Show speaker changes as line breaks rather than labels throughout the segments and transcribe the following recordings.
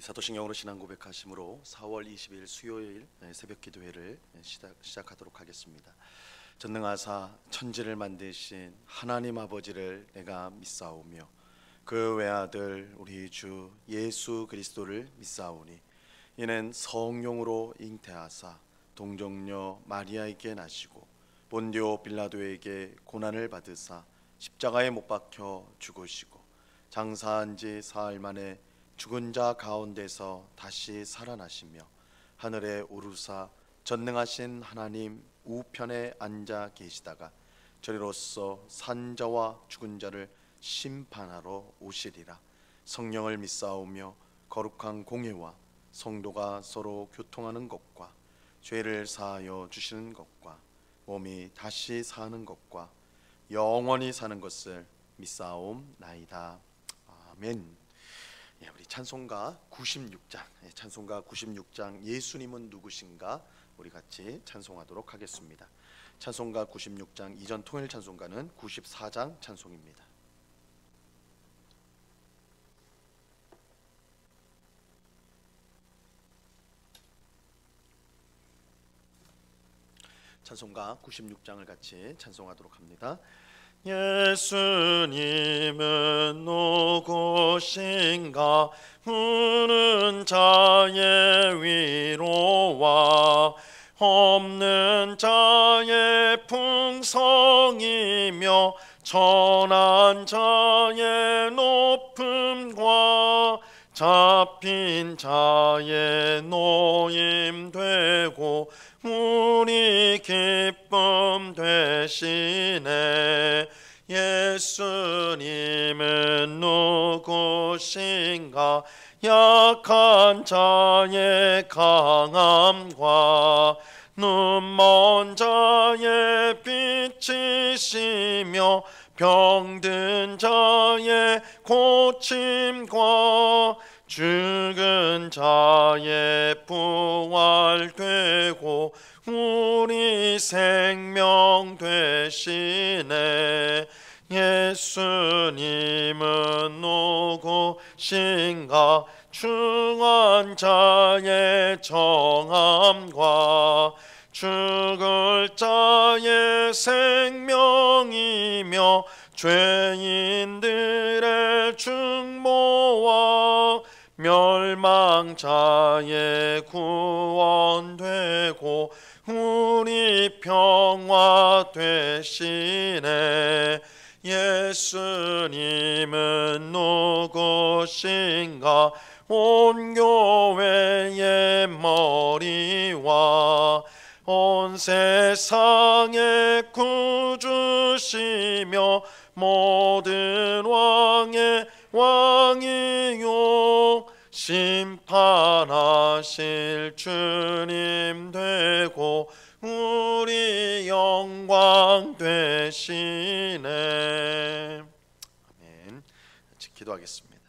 사도신경으로 신앙 고백하심으로 4월 20일 수요일 새벽 기도회를 시작하도록 하겠습니다. 전능하사 천지를 만드신 하나님 아버지를 내가 믿사오며 그 외아들 우리 주 예수 그리스도를 믿사오니 이는 성령으로 잉태하사 동정녀 마리아에게 나시고 본디오 빌라도에게 고난을 받으사 십자가에 못 박혀 죽으시고 장사한 지 사흘 만에 죽은 자 가운데서 다시 살아나시며 하늘에 오르사 전능하신 하나님 우편에 앉아 계시다가 저리로서 산 자와 죽은 자를 심판하러 오시리라. 성령을 믿사오며 거룩한 공예와 성도가 서로 교통하는 것과 죄를 사하여 주시는 것과 몸이 다시 사는 것과 영원히 사는 것을 믿사옵나이다. 아멘. 우리 찬송가 96장, 찬송가 96장 예수님은 누구신가 우리 같이 찬송하도록 하겠습니다. 찬송가 96장 이전 통일 찬송가는 94장 찬송입니다. 찬송가 96장을 같이 찬송하도록 합니다. 예수님은 누구신가 우는 자의 위로와 없는 자의 풍성이며 천한 자의 높음과 잡힌 자의 노임되고 우리 기쁨 되시네. 예수님은 누구신가 약한 자의 강함과 눈먼 자의 빛이시며 병든 자의 고침과 죽은 자의 부활되고 우리 생명 되시네. 예수님은 누구신가 중한 자의 정함과 죽을 자의 생명이며 죄인들의 중보와 멸망자의 구원되고 우리 평화 되시네. 예수님은 누구신가 온 교회의 머리와 온 세상의 구주시며 모든 왕의 왕이요 심판하실 주님 되고 우리 영광 되시네. 아멘. 기도하겠습니다.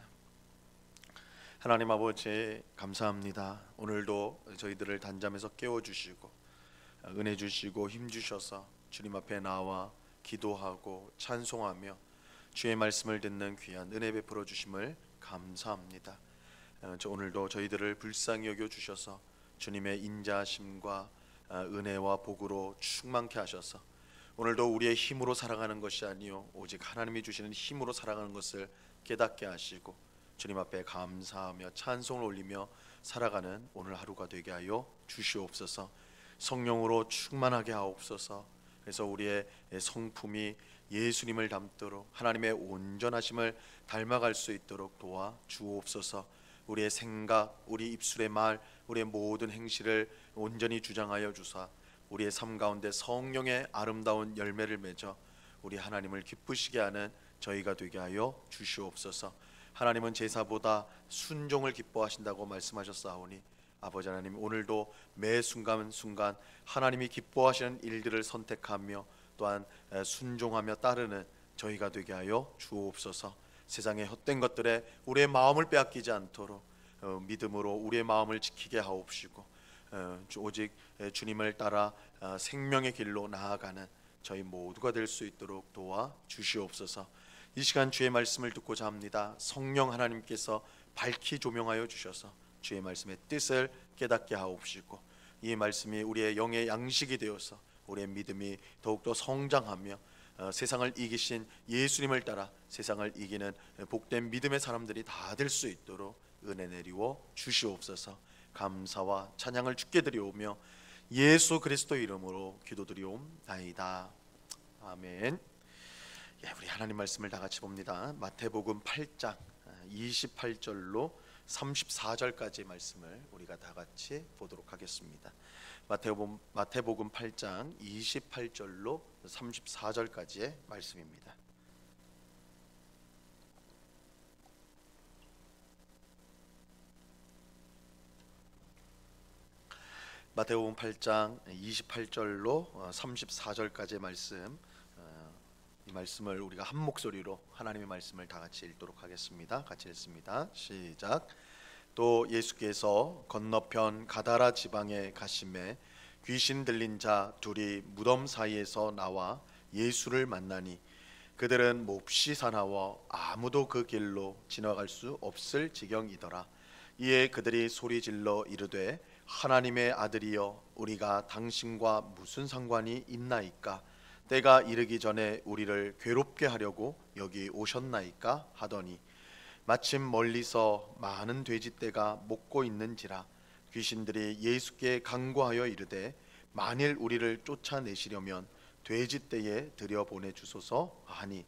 하나님 아버지 감사합니다. 오늘도 저희들을 단잠에서 깨워주시고 은혜 주시고 힘 주셔서 주님 앞에 나와 기도하고 찬송하며 주의 말씀을 듣는 귀한 은혜 베풀어 주심을 감사합니다. 오늘도 저희들을 불쌍히 여겨 주셔서 주님의 인자하심과 은혜와 복으로 충만케 하셔서 오늘도 우리의 힘으로 살아가는 것이 아니요 오직 하나님이 주시는 힘으로 살아가는 것을 깨닫게 하시고 주님 앞에 감사하며 찬송을 올리며 살아가는 오늘 하루가 되게 하여 주시옵소서. 성령으로 충만하게 하옵소서. 그래서 우리의 성품이 예수님을 닮도록 하나님의 온전하심을 닮아갈 수 있도록 도와 주옵소서. 우리의 생각, 우리 입술의 말, 우리의 모든 행실을 온전히 주장하여 주사 우리의 삶 가운데 성령의 아름다운 열매를 맺어 우리 하나님을 기쁘시게 하는 저희가 되게 하여 주시옵소서. 하나님은 제사보다 순종을 기뻐하신다고 말씀하셨사오니 아버지 하나님 오늘도 매 순간순간 하나님이 기뻐하시는 일들을 선택하며 또한 순종하며 따르는 저희가 되게 하여 주옵소서. 세상의 헛된 것들에 우리의 마음을 빼앗기지 않도록 믿음으로 우리의 마음을 지키게 하옵시고 오직 주님을 따라 생명의 길로 나아가는 저희 모두가 될 수 있도록 도와 주시옵소서. 이 시간 주의 말씀을 듣고자 합니다. 성령 하나님께서 밝히 조명하여 주셔서 주의 말씀의 뜻을 깨닫게 하옵시고 이 말씀이 우리의 영의 양식이 되어서 우리의 믿음이 더욱더 성장하며 세상을 이기신 예수님을 따라 세상을 이기는 복된 믿음의 사람들이 다 될 수 있도록 은혜 내리워 주시옵소서. 감사와 찬양을 주께 드리오며 예수 그리스도 이름으로 기도드리옵나이다. 아멘. 우리 하나님 말씀을 다 같이 봅니다. 마태복음 8장 28절로 34절까지 말씀을 우리가 다 같이 보도록 하겠습니다. 마태복음 8장 28절로 34절까지의 말씀입니다. 마태복음 8장 28절로 34절까지의 말씀, 이 말씀을 우리가 한 목소리로 하나님의 말씀을 다 같이 읽도록 하겠습니다. 같이 읽습니다. 시작. 또 예수께서 건너편 가다라 지방에 가심에 귀신 들린 자 둘이 무덤 사이에서 나와 예수를 만나니 그들은 몹시 사나워 아무도 그 길로 지나갈 수 없을 지경이더라. 이에 그들이 소리질러 이르되 하나님의 아들이여 우리가 당신과 무슨 상관이 있나이까? 때가 이르기 전에 우리를 괴롭게 하려고 여기 오셨나이까? 하더니 마침 멀리서 많은 돼지떼가 먹고 있는지라 귀신들이 예수께 간구하여 이르되 만일 우리를 쫓아내시려면 돼지떼에 들여보내 주소서 하니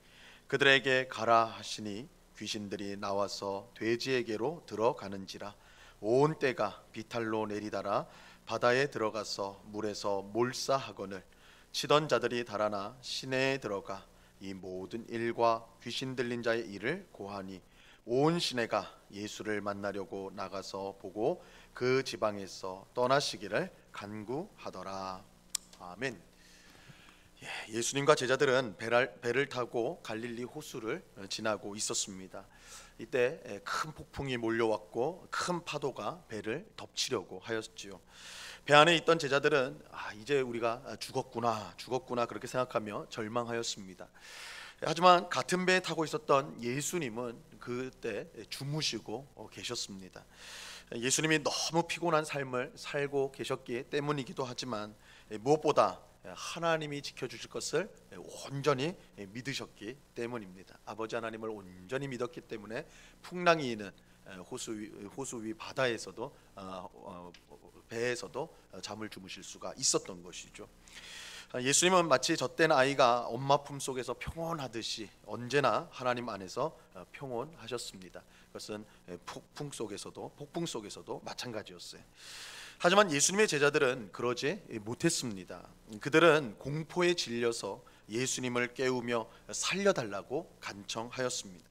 그들에게 가라 하시니 귀신들이 나와서 돼지에게로 들어가는지라 온 떼가 비탈로 내리다라 바다에 들어가서 물에서 몰사하거늘 치던 자들이 달아나 시내에 들어가 이 모든 일과 귀신 들린 자의 일을 고하니 온 시내가 예수를 만나려고 나가서 보고 그 지방에서 떠나시기를 간구하더라. 아멘. 예수님과 제자들은 배를 타고 갈릴리 호수를 지나고 있었습니다. 이때 큰 폭풍이 몰려왔고 큰 파도가 배를 덮치려고 하였지요. 배 안에 있던 제자들은 이제 우리가 죽었구나 그렇게 생각하며 절망하였습니다. 하지만 같은 배에 타고 있었던 예수님은 그때 주무시고 계셨습니다. 예수님이 너무 피곤한 삶을 살고 계셨기 때문이기도 하지만 무엇보다 하나님이 지켜주실 것을 온전히 믿으셨기 때문입니다. 아버지 하나님을 온전히 믿었기 때문에 풍랑이 있는 호수 위 바다에서도 배에서도 잠을 주무실 수가 있었던 것이죠. 예수님은 마치 젖된 아이가 엄마 품속에서 평온하듯이 언제나 하나님 안에서 평온하셨습니다. 그것은 폭풍 속에서도 마찬가지였어요. 하지만 예수님의 제자들은 그러지 못했습니다. 그들은 공포에 질려서 예수님을 깨우며 살려달라고 간청하였습니다.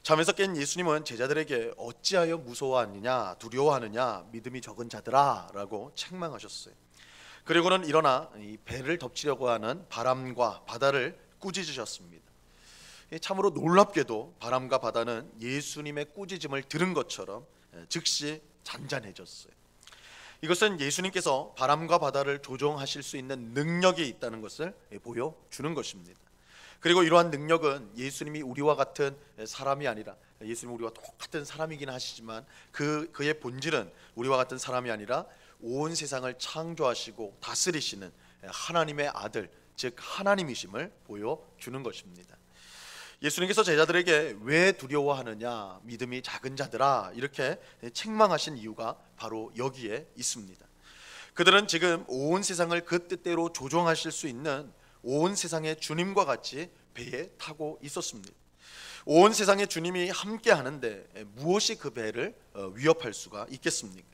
잠에서 깬 예수님은 제자들에게 어찌하여 무서워하느냐 두려워하느냐 믿음이 적은 자들아 라고 책망하셨어요. 그리고는 일어나 이 배를 덮치려고 하는 바람과 바다를 꾸짖으셨습니다. 참으로 놀랍게도 바람과 바다는 예수님의 꾸짖음을 들은 것처럼 즉시 잔잔해졌어요. 이것은 예수님께서 바람과 바다를 조종하실 수 있는 능력이 있다는 것을 보여주는 것입니다. 그리고 이러한 능력은 예수님이 우리와 같은 사람이 아니라, 예수님이 우리와 똑같은 사람이긴 하시지만 그의 본질은 우리와 같은 사람이 아니라 온 세상을 창조하시고 다스리시는 하나님의 아들, 즉 하나님이심을 보여주는 것입니다. 예수님께서 제자들에게 왜 두려워하느냐 믿음이 작은 자들아 이렇게 책망하신 이유가 바로 여기에 있습니다. 그들은 지금 온 세상을 그 뜻대로 조종하실 수 있는 온 세상의 주님과 같이 배에 타고 있었습니다. 온 세상의 주님이 함께 하는데 무엇이 그 배를 위협할 수가 있겠습니까?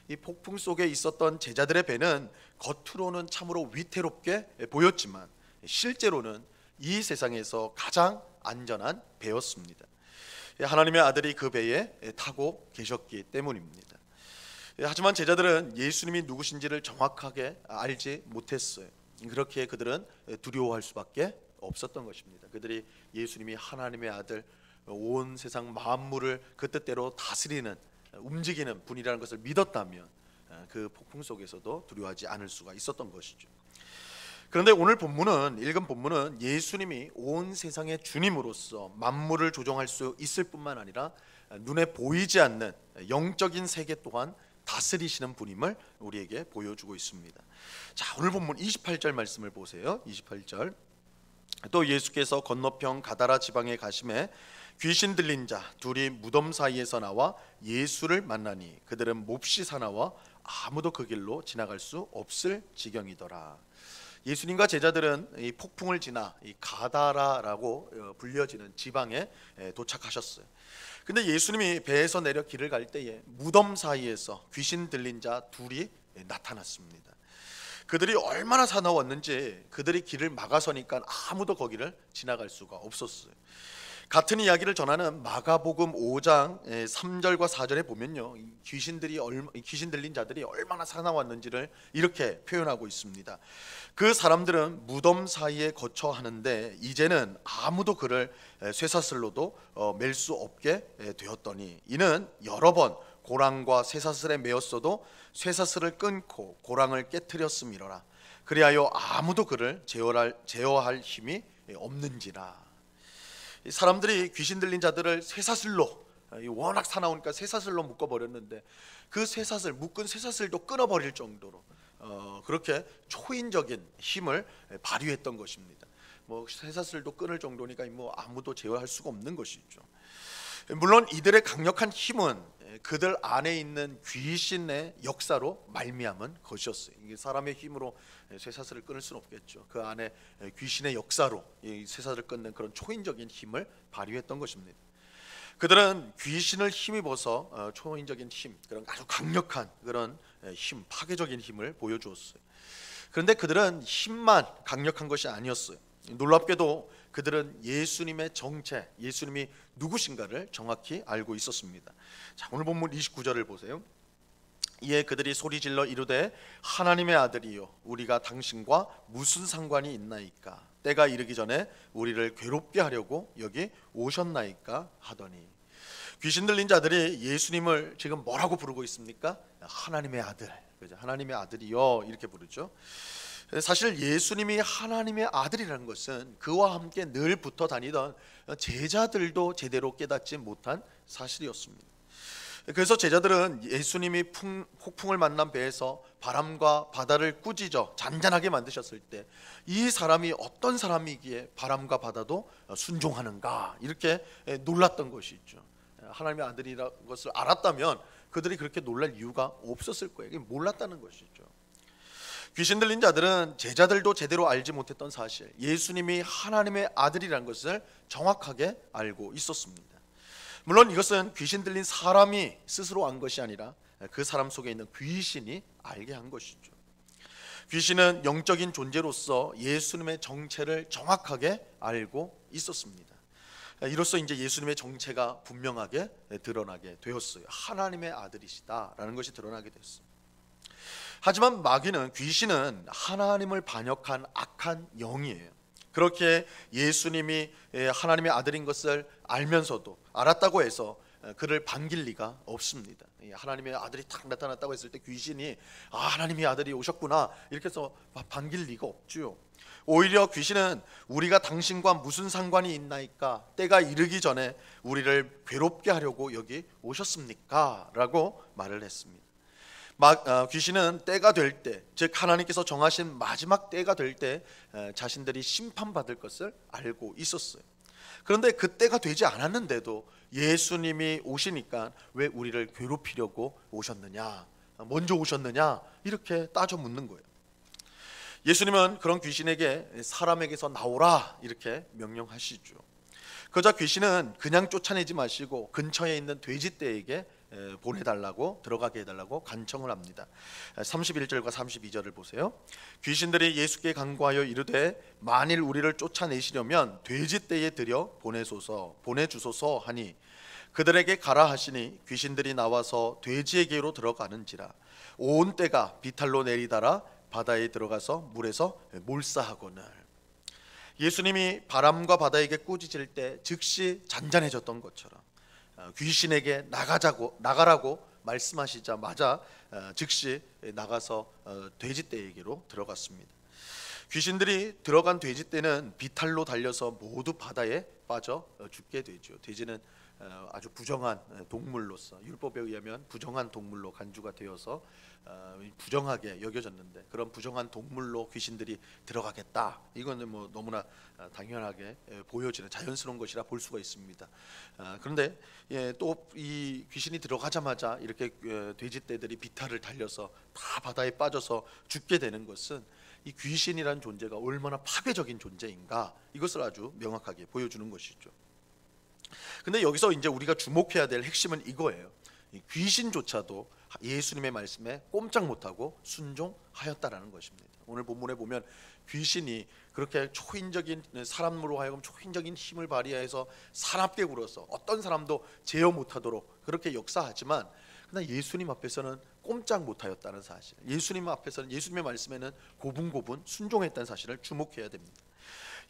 이 폭풍 속에 있었던 제자들의 배는 겉으로는 참으로 위태롭게 보였지만 실제로는 이 세상에서 가장 안전한 배였습니다. 하나님의 아들이 그 배에 타고 계셨기 때문입니다. 하지만 제자들은 예수님이 누구신지를 정확하게 알지 못했어요. 그렇게 그들은 두려워할 수밖에 없었던 것입니다. 그들이 예수님이 하나님의 아들, 온 세상 만물을 그 뜻대로 다스리는 움직이는 분이라는 것을 믿었다면 그 폭풍 속에서도 두려워하지 않을 수가 있었던 것이죠. 그런데 오늘 읽은 본문은 예수님이 온 세상의 주님으로서 만물을 조종할 수 있을 뿐만 아니라 눈에 보이지 않는 영적인 세계 또한 다스리시는 분임을 우리에게 보여주고 있습니다. 자, 오늘 본문 28절 말씀을 보세요. 28절. 또 예수께서 건너편 가다라 지방에 가심에 귀신 들린 자 둘이 무덤 사이에서 나와 예수를 만나니 그들은 몹시 사나워 아무도 그 길로 지나갈 수 없을 지경이더라. 예수님과 제자들은 이 폭풍을 지나 이 가다라라고 불려지는 지방에 도착하셨어요. 근데 예수님이 배에서 내려 길을 갈 때에 무덤 사이에서 귀신 들린 자 둘이 나타났습니다. 그들이 얼마나 사나웠는지 그들이 길을 막아서니까 아무도 거기를 지나갈 수가 없었어요. 같은 이야기를 전하는 마가복음 5장 3절과 4절에 보면요, 귀신 들린 자들이 얼마나 사나웠는지를 이렇게 표현하고 있습니다. 그 사람들은 무덤 사이에 거처 하는데 이제는 아무도 그를 쇠사슬로도 맬 수 없게 되었더니 이는 여러 번 고랑과 쇠사슬에 매었어도 쇠사슬을 끊고 고랑을 깨뜨렸음이로라. 그리하여 아무도 그를 제어할 힘이 없는지라. 사람들이 귀신 들린 자들을 쇠사슬로, 워낙 사나우니까 쇠사슬로 묶어버렸는데 그 묶은 쇠사슬도 끊어버릴 정도로 그렇게 초인적인 힘을 발휘했던 것입니다. 뭐 쇠사슬도 끊을 정도니까 뭐 아무도 제어할 수가 없는 것이죠. 물론 이들의 강력한 힘은 그들 안에 있는 귀신의 역사로 말미암은 것이었어요. 이게 사람의 힘으로 쇠사슬을 끊을 수는 없겠죠. 그 안에 귀신의 역사로 이 쇠사슬을 끊는 그런 초인적인 힘을 발휘했던 것입니다. 그들은 귀신을 힘입어서 초인적인 힘, 그런 아주 강력한 그런 힘, 파괴적인 힘을 보여주었어요. 그런데 그들은 힘만 강력한 것이 아니었어요. 놀랍게도 그들은 예수님의 정체, 예수님이 누구신가를 정확히 알고 있었습니다. 자, 오늘 본문 29절을 보세요. 이에 그들이 소리질러 이르되 하나님의 아들이요 우리가 당신과 무슨 상관이 있나이까? 때가 이르기 전에 우리를 괴롭게 하려고 여기 오셨나이까? 하더니 귀신 들린 자들이 예수님을 지금 뭐라고 부르고 있습니까? 하나님의 아들, 그죠? 하나님의 아들이요 이렇게 부르죠. 사실 예수님이 하나님의 아들이라는 것은 그와 함께 늘 붙어 다니던 제자들도 제대로 깨닫지 못한 사실이었습니다. 그래서 제자들은 예수님이 폭풍을 만난 배에서 바람과 바다를 꾸짖어 잔잔하게 만드셨을 때 이 사람이 어떤 사람이기에 바람과 바다도 순종하는가 이렇게 놀랐던 것이죠. 하나님의 아들이라는 것을 알았다면 그들이 그렇게 놀랄 이유가 없었을 거예요. 몰랐다는 것이죠. 귀신 들린 자들은 제자들도 제대로 알지 못했던 사실, 예수님이 하나님의 아들이라는 것을 정확하게 알고 있었습니다. 물론 이것은 귀신 들린 사람이 스스로 안 것이 아니라 그 사람 속에 있는 귀신이 알게 한 것이죠. 귀신은 영적인 존재로서 예수님의 정체를 정확하게 알고 있었습니다. 이로써 이제 예수님의 정체가 분명하게 드러나게 되었어요. 하나님의 아들이시다라는 것이 드러나게 됐어요. 하지만 마귀는, 귀신은 하나님을 반역한 악한 영이에요. 그렇게 예수님이 하나님의 아들인 것을 알면서도, 알았다고 해서 그를 반길 리가 없습니다. 하나님의 아들이 딱 나타났다고 했을 때 귀신이 하나님의 아들이 오셨구나 이렇게 해서 반길 리가 없죠. 오히려 귀신은 우리가 당신과 무슨 상관이 있나이까? 때가 이르기 전에 우리를 괴롭게 하려고 여기 오셨습니까? 라고 말을 했습니다. 귀신은 때가 될 때, 즉 하나님께서 정하신 마지막 때가 될 때 자신들이 심판받을 것을 알고 있었어요. 그런데 그 때가 되지 않았는데도 예수님이 오시니까 왜 우리를 괴롭히려고 오셨느냐, 먼저 오셨느냐 이렇게 따져 묻는 거예요. 예수님은 그런 귀신에게 사람에게서 나오라 이렇게 명령하시죠. 그러자 귀신은 그냥 쫓아내지 마시고 근처에 있는 돼지떼에게 보내달라고, 들어가게 해달라고 간청을 합니다. 31절과 32절을 보세요. 귀신들이 예수께 간구하여 이르되 만일 우리를 쫓아내시려면 돼지떼에 들여 보내주소서 하니 그들에게 가라 하시니 귀신들이 나와서 돼지에게로 들어가는지라 온 떼가 비탈로 내리달아 바다에 들어가서 물에서 몰사하거늘. 예수님이 바람과 바다에게 꾸짖을 때 즉시 잔잔해졌던 것처럼 귀신에게 나가라고 말씀하시자마자 즉시 나가서 돼지떼에게로 들어갔습니다. 귀신들이 들어간 돼지떼는 비탈로 달려서 모두 바다에 빠져 죽게 되죠. 돼지는 아주 부정한 동물로서, 율법에 의하면 부정한 동물로 간주가 되어서 부정하게 여겨졌는데, 그런 부정한 동물로 귀신들이 들어가겠다, 이거는 뭐 너무나 당연하게 보여지는 자연스러운 것이라 볼 수가 있습니다. 그런데 또 이 귀신이 들어가자마자 이렇게 돼지떼들이 비탈을 달려서 다 바다에 빠져서 죽게 되는 것은 이 귀신이란 존재가 얼마나 파괴적인 존재인가, 이것을 아주 명확하게 보여주는 것이죠. 근데 여기서 이제 우리가 주목해야 될 핵심은 이거예요. 이 귀신조차도 예수님의 말씀에 꼼짝 못하고 순종하였다라는 것입니다. 오늘 본문에 보면 귀신이 그렇게 초인적인, 사람으로 하여금 초인적인 힘을 발휘해서 사납게 굴어서 어떤 사람도 제어 못하도록 그렇게 역사하지만, 그러나 예수님 앞에서는 꼼짝 못하였다는 사실, 예수님 앞에서는, 예수님의 말씀에는 고분고분 순종했다는 사실을 주목해야 됩니다.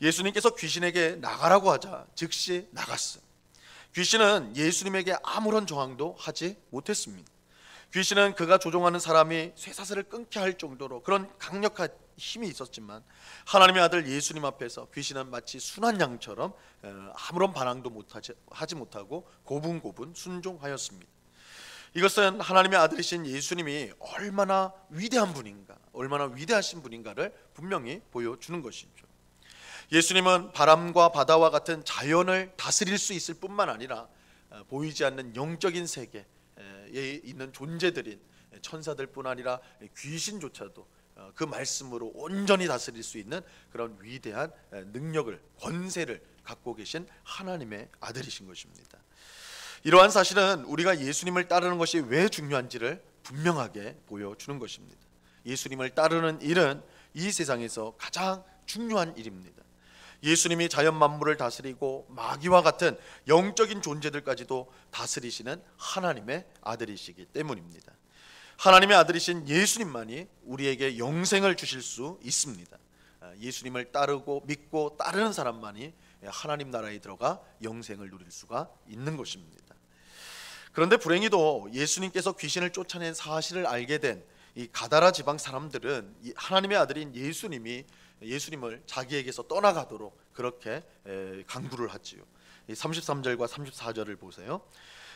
예수님께서 귀신에게 나가라고 하자 즉시 나갔어요. 귀신은 예수님에게 아무런 저항도 하지 못했습니다. 귀신은 그가 조종하는 사람이 쇠사슬을 끊게 할 정도로 그런 강력한 힘이 있었지만, 하나님의 아들 예수님 앞에서 귀신은 마치 순한 양처럼 아무런 반항도 하지 못하고 고분고분 순종하였습니다. 이것은 하나님의 아들이신 예수님이 얼마나 위대한 분인가, 얼마나 위대하신 분인가를 분명히 보여주는 것이죠. 예수님은 바람과 바다와 같은 자연을 다스릴 수 있을 뿐만 아니라 보이지 않는 영적인 세계에 있는 존재들인 천사들뿐 아니라 귀신조차도 그 말씀으로 온전히 다스릴 수 있는 그런 위대한 능력을, 권세를 갖고 계신 하나님의 아들이신 것입니다. 이러한 사실은 우리가 예수님을 따르는 것이 왜 중요한지를 분명하게 보여주는 것입니다. 예수님을 따르는 일은 이 세상에서 가장 중요한 일입니다. 예수님이 자연 만물을 다스리고 마귀와 같은 영적인 존재들까지도 다스리시는 하나님의 아들이시기 때문입니다. 하나님의 아들이신 예수님만이 우리에게 영생을 주실 수 있습니다. 예수님을 따르고 믿고 따르는 사람만이 하나님 나라에 들어가 영생을 누릴 수가 있는 것입니다. 그런데 불행히도 예수님께서 귀신을 쫓아낸 사실을 알게 된 이 가다라 지방 사람들은 하나님의 아들인 예수님을 자기에게서 떠나가도록 그렇게 강구를 하지요. 33절과 34절을 보세요.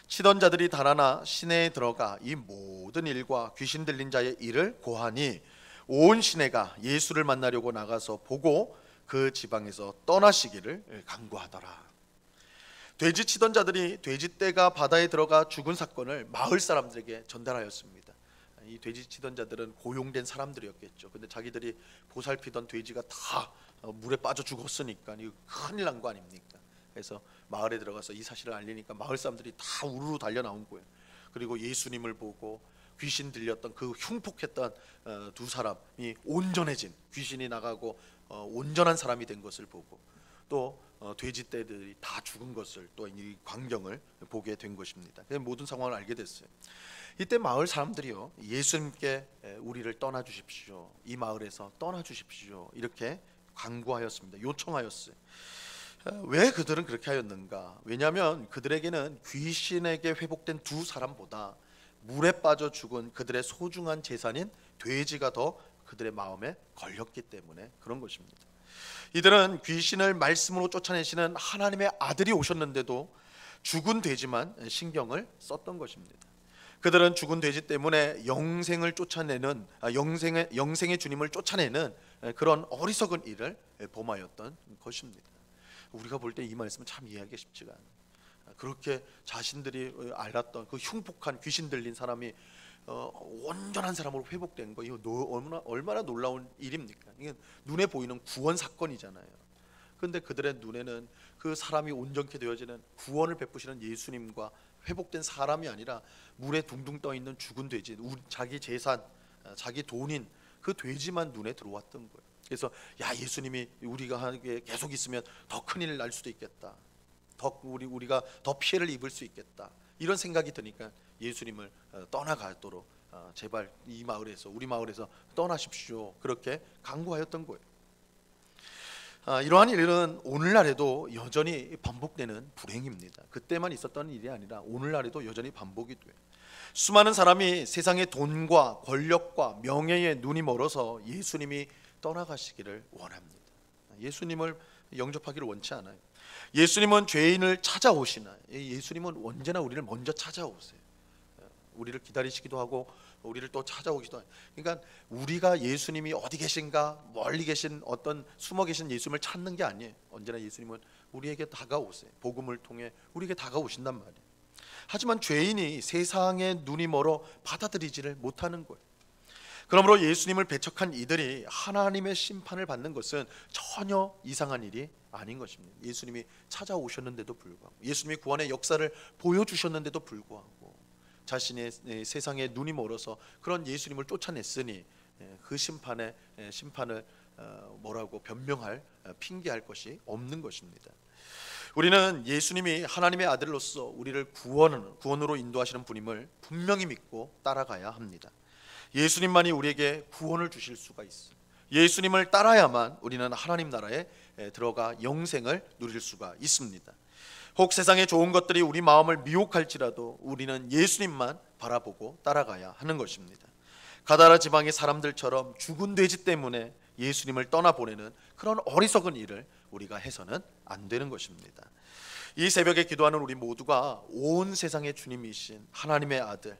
치던 자들이 달아나 시내에 들어가 이 모든 일과 귀신 들린 자의 일을 고하니 온 시내가 예수를 만나려고 나가서 보고 그 지방에서 떠나시기를 강구하더라. 돼지 치던 자들이 돼지떼가 바다에 들어가 죽은 사건을 마을 사람들에게 전달하였습니다. 이 돼지 치던 자들은 고용된 사람들이었겠죠. 근데 자기들이 보살피던 돼지가 다 물에 빠져 죽었으니까 이거 큰일 난 거 아닙니까? 그래서 마을에 들어가서 이 사실을 알리니까 마을 사람들이 다 우르르 달려 나온 거예요. 그리고 예수님을 보고 귀신 들렸던 그 흉폭했던 두 사람이 온전해진, 귀신이 나가고 온전한 사람이 된 것을 보고, 또 돼지떼들이 다 죽은 것을, 또 이 광경을 보게 된 것입니다. 그래서 모든 상황을 알게 됐어요. 이때 마을 사람들이요, 예수님께 우리를 떠나 주십시오, 이 마을에서 떠나 주십시오, 이렇게 간구하였습니다. 요청하였어요. 왜 그들은 그렇게 하였는가? 왜냐하면 그들에게는 귀신에게 회복된 두 사람보다 물에 빠져 죽은 그들의 소중한 재산인 돼지가 더 그들의 마음에 걸렸기 때문에 그런 것입니다. 이들은 귀신을 말씀으로 쫓아내시는 하나님의 아들이 오셨는데도 죽은 돼지만 신경을 썼던 것입니다. 그들은 죽은 돼지 때문에 영생을 쫓아내는, 영생의 주님을 쫓아내는 그런 어리석은 일을 범하였던 것입니다. 우리가 볼 때 이 말씀은 참 이해하기 쉽지가 않아요. 그렇게 자신들이 알았던 그 흉폭한 귀신 들린 사람이 온전한 사람으로 회복된 거, 이거 얼마나 놀라운 일입니까? 이게 눈에 보이는 구원 사건이잖아요. 그런데 그들의 눈에는 그 사람이 온전케 되어지는, 구원을 베푸시는 예수님과 회복된 사람이 아니라 물에 둥둥 떠 있는 죽은 돼지, 자기 재산, 자기 돈인 그 돼지만 눈에 들어왔던 거예요. 그래서 야, 예수님이 우리가 하게 계속 있으면 더 큰일 날 수도 있겠다, 우리가 더 피해를 입을 수 있겠다, 이런 생각이 드니까 예수님을 떠나가도록 제발 이 마을에서, 우리 마을에서 떠나십시오, 그렇게 강구하였던 거예요. 이러한 일은 오늘날에도 여전히 반복되는 불행입니다. 그때만 있었던 일이 아니라 오늘날에도 여전히 반복이 돼요. 수많은 사람이 세상의 돈과 권력과 명예에 눈이 멀어서 예수님이 떠나가시기를 원합니다. 예수님을 영접하기를 원치 않아요. 예수님은 죄인을 찾아오시나, 예수님은 언제나 우리를 먼저 찾아오세요. 우리를 기다리시기도 하고 우리를 또 찾아오기도 해요. 그러니까 우리가 예수님이 어디 계신가, 멀리 계신 어떤 숨어 계신 예수님을 찾는 게 아니에요. 언제나 예수님은 우리에게 다가오세요. 복음을 통해 우리에게 다가오신단 말이에요. 하지만 죄인이 세상에 눈이 멀어 받아들이지를 못하는 거예요. 그러므로 예수님을 배척한 이들이 하나님의 심판을 받는 것은 전혀 이상한 일이 아닌 것입니다. 예수님이 찾아오셨는데도 불구하고, 예수님이 구원의 역사를 보여주셨는데도 불구하고 자신의 세상에 눈이 멀어서 그런 예수님을 쫓아냈으니 그 심판을 뭐라고 변명할, 핑계할 것이 없는 것입니다. 우리는 예수님이 하나님의 아들로서 우리를 구원으로 인도하시는 분임을 분명히 믿고 따라가야 합니다. 예수님만이 우리에게 구원을 주실 수가 있어요. 예수님을 따라야만 우리는 하나님 나라에 들어가 영생을 누릴 수가 있습니다. 혹 세상의 좋은 것들이 우리 마음을 미혹할지라도 우리는 예수님만 바라보고 따라가야 하는 것입니다. 가다라 지방의 사람들처럼 죽은 돼지 때문에 예수님을 떠나보내는 그런 어리석은 일을 우리가 해서는 안 되는 것입니다. 이 새벽에 기도하는 우리 모두가 온 세상의 주님이신 하나님의 아들,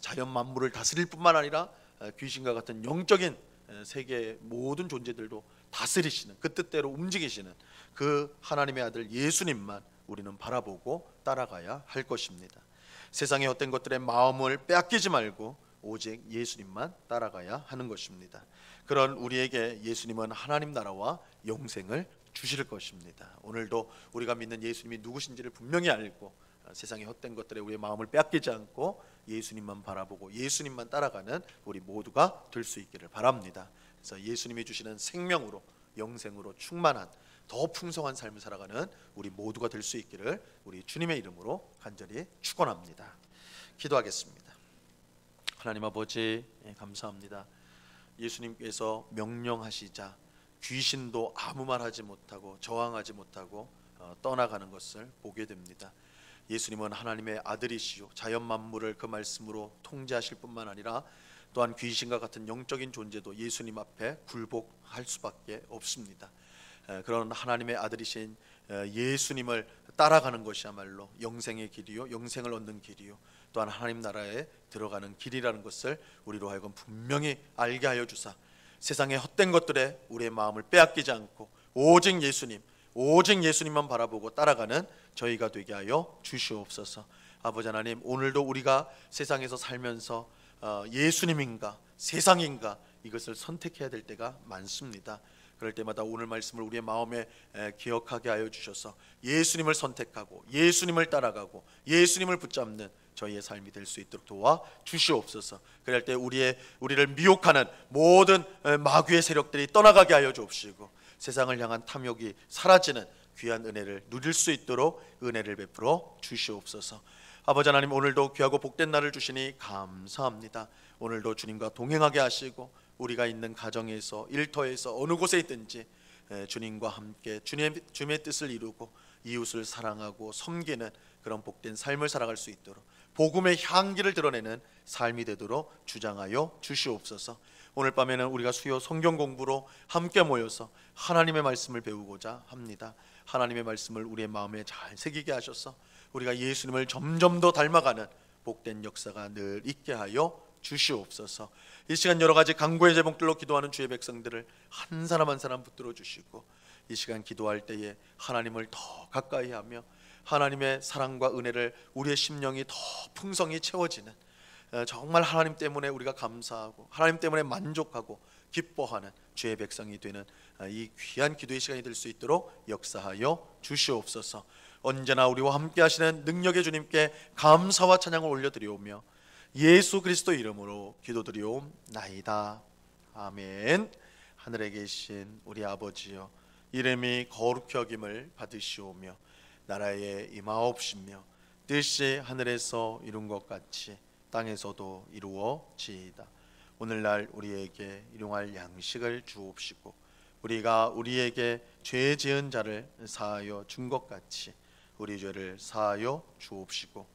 자연 만물을 다스릴 뿐만 아니라 귀신과 같은 영적인 세계의 모든 존재들도 다스리시는, 그 뜻대로 움직이시는 그 하나님의 아들 예수님만 우리는 바라보고 따라가야 할 것입니다. 세상의 헛된 것들의 마음을 빼앗기지 말고 오직 예수님만 따라가야 하는 것입니다. 그런 우리에게 예수님은 하나님 나라와 영생을 주실 것입니다. 오늘도 우리가 믿는 예수님이 누구신지를 분명히 알고 세상의 헛된 것들에 우리의 마음을 빼앗기지 않고 예수님만 바라보고 예수님만 따라가는 우리 모두가 될 수 있기를 바랍니다. 그래서 예수님이 주시는 생명으로, 영생으로 충만한 더 풍성한 삶을 살아가는 우리 모두가 될 수 있기를 우리 주님의 이름으로 간절히 축원합니다. 기도하겠습니다. 하나님 아버지, 감사합니다. 예수님께서 명령하시자 귀신도 아무 말 하지 못하고 저항하지 못하고 떠나가는 것을 보게 됩니다. 예수님은 하나님의 아들이시요 자연 만물을 그 말씀으로 통제하실 뿐만 아니라 또한 귀신과 같은 영적인 존재도 예수님 앞에 굴복할 수밖에 없습니다. 그런 하나님의 아들이신 예수님을 따라가는 것이야말로 영생의 길이요, 영생을 얻는 길이요, 또한 하나님 나라에 들어가는 길이라는 것을 우리로 하여금 분명히 알게 하여 주사 세상의 헛된 것들에 우리의 마음을 빼앗기지 않고 오직 예수님만 바라보고 따라가는 저희가 되게 하여 주시옵소서. 아버지 하나님, 오늘도 우리가 세상에서 살면서 예수님인가 세상인가 이것을 선택해야 될 때가 많습니다. 그럴 때마다 오늘 말씀을 우리의 마음에 기억하게 하여 주셔서 예수님을 선택하고 예수님을 따라가고 예수님을 붙잡는 저희의 삶이 될 수 있도록 도와 주시옵소서. 그럴 때 우리를 미혹하는 모든 마귀의 세력들이 떠나가게 하여 주옵시고 세상을 향한 탐욕이 사라지는 귀한 은혜를 누릴 수 있도록 은혜를 베풀어 주시옵소서. 아버지 하나님, 오늘도 귀하고 복된 날을 주시니 감사합니다. 오늘도 주님과 동행하게 하시고 우리가 있는 가정에서, 일터에서, 어느 곳에 있든지 주님과 함께 주님의 뜻을 이루고 이웃을 사랑하고 섬기는 그런 복된 삶을 살아갈 수 있도록 복음의 향기를 드러내는 삶이 되도록 주장하여 주시옵소서. 오늘 밤에는 우리가 수요 성경 공부로 함께 모여서 하나님의 말씀을 배우고자 합니다. 하나님의 말씀을 우리의 마음에 잘 새기게 하셔서 우리가 예수님을 점점 더 닮아가는 복된 역사가 늘 있게 하여 주시옵소서. 이 시간 여러 가지 간구의 제목들로 기도하는 주의 백성들을 한 사람 한 사람 붙들어 주시고 이 시간 기도할 때에 하나님을 더 가까이 하며 하나님의 사랑과 은혜를 우리의 심령이 더 풍성히 채워지는, 정말 하나님 때문에 우리가 감사하고 하나님 때문에 만족하고 기뻐하는 주의 백성이 되는 이 귀한 기도의 시간이 될 수 있도록 역사하여 주시옵소서. 언제나 우리와 함께 하시는 능력의 주님께 감사와 찬양을 올려드리오며 예수 그리스도 이름으로 기도드리옵나이다. 아멘. 하늘에 계신 우리 아버지여, 이름이 거룩히 여김을 받으시오며 나라에 임하옵시며 뜻이 하늘에서 이룬 것 같이 땅에서도 이루어지이다. 오늘날 우리에게 일용할 양식을 주옵시고 우리가 우리에게 죄 지은 자를 사하여 준 것 같이 우리 죄를 사하여 주옵시고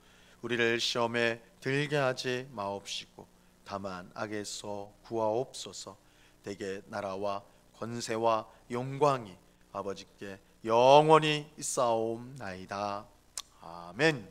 우리를 시험에 들게 하지 마옵시고 다만 악에서 구하옵소서. 대개 나라와 권세와 영광이 아버지께 영원히 있사옵나이다. 아멘.